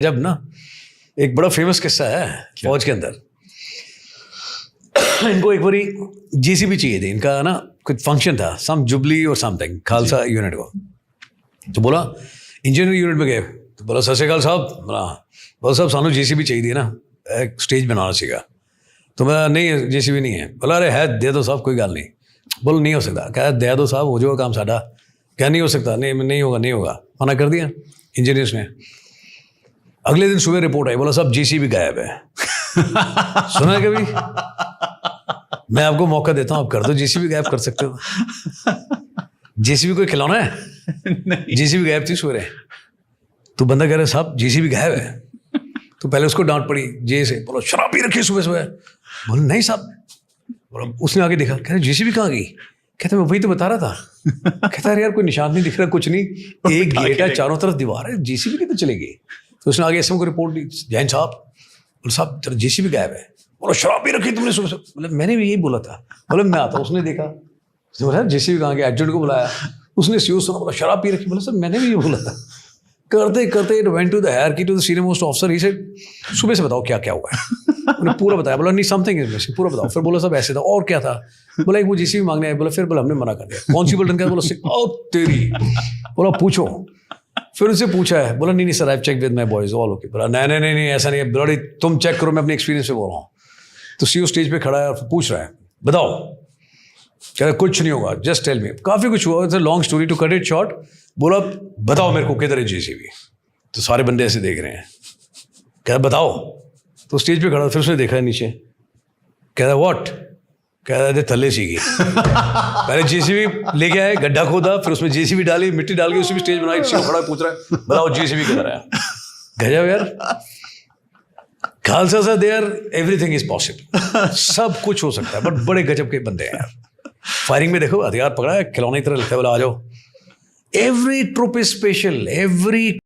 जब ना एक बड़ा फेमस किस्सा है फौज के अंदर। इनको एक बारी जेसीबी चाहिए थी, इनका ना कुछ फंक्शन था, सम जुबली और समथिंग खालसा यूनिट को। तो बोला इंजीनियरिंग यूनिट में गए तो बोला सत श्री अकाल साहब, बोला साहब सानू जेसीबी चाहिए ना, एक स्टेज बनाना सीगा। तो मैं नहीं जेसीबी नहीं है। बोला अरे है दे दो साहब, कोई गल नहीं। बोलो नहीं हो सकता, क्या दे दो साहब हो जाएगा काम साडा। क्या नहीं हो सकता, नहीं होगा नहीं होगा, मना कर दिया इंजीनियर्स ने। अगले दिन सुबह रिपोर्ट आई, बोला साहब जेसीबी गायब है। सुना है कभी? मैं आपको मौका देता हूँ, आप कर दो, जेसीबी गायब कर सकते हो। जेसीबी कोई खिलौना है? जेसीबी गायब थी सुबह। तो बंदा कह रहा है साहब जेसीबी गायब है। तो पहले उसको डांट पड़ी जे से, बोलो शराब पी रखी सुबह सुबह। बोलो नहीं साहब। बोलो उसने आगे देखा, कह रहे जेसीबी कहाँ गई? कहते मैं वही तो बता रहा था। कहता है यार कोई निशान नहीं दिख रहा, कुछ नहीं, एक गेट है, चारों तरफ दीवार है, जेसीबी कितने चलेगी? तो उसने आगे एसएम को रिपोर्ट दी, जैन साहब, बोले साहब तेरा जेसीबी गायब है। बोलो शराब पी रखी तुमने सुबह सुबह। बोले मैंने भी यही बोला था। बोले मैं आता, उसने देखा, उसने बोला जेसीबी कहाँ गया, एडजुटेंट को बुलाया, उसने सीओ सुना, बोला शराब पी रखी। बोला सर मैंने भी ये बोला था। करते करते it went to the hierarchy to the senior most officer. He said सुबह से बताओ क्या क्या हुआ है। उन्होंने पूरा बताया। बोला नहीं समथिंग इज मिसिंग, पूरा बताओ। फिर बोला सब ऐसे था, और क्या था? बोला एक वो जेसीबी मांगने आए। बोला फिर बोला हमने मना कर दिया। कौन सी बटन का? बोला ओ तेरी। बोला पूछो। फिर उनसे पूछा है, बोला नहीं sir I check with my boys all okay. बोला नहीं ऐसा नहीं है, ब्लडी तुम चेक करो, मैं अपने एक्सपीरियंस से बोल रहा हूँ। तो सीओ स्टेज पे खड़ा है और पूछ रहा है बताओ। कह रहा कुछ नहीं होगा, जस्ट टेल मी। काफी कुछ हुआ, it's a long story to cut it short. बोला बताओ मेरे को किधर है जेसीबी। तो सारे बंदे ऐसे देख रहे हैं। कह रहा बताओ। तो स्टेज पे खड़ा, फिर उसने देखा है नीचे। कह रहा व्हाट? कह रहा थल्ले सीगी। पहले जेसीबी लेके आए, गड्ढा खोदा, फिर उसमें जेसीबी डाली, मिट्टी डाल के उसमें स्टेज बनाई। खड़ा पूछ रहा है बताओ जेसीबी किधर है? गजब यार। Khalsa sir there everything is possible. सब कुछ हो सकता है, बट बड़े गजब के बंदे हैं यार। फायरिंग में देखो हथियार पकड़ा है, खिलौने की तरह लगता है, बोला आ जाओ। Every troop is special, every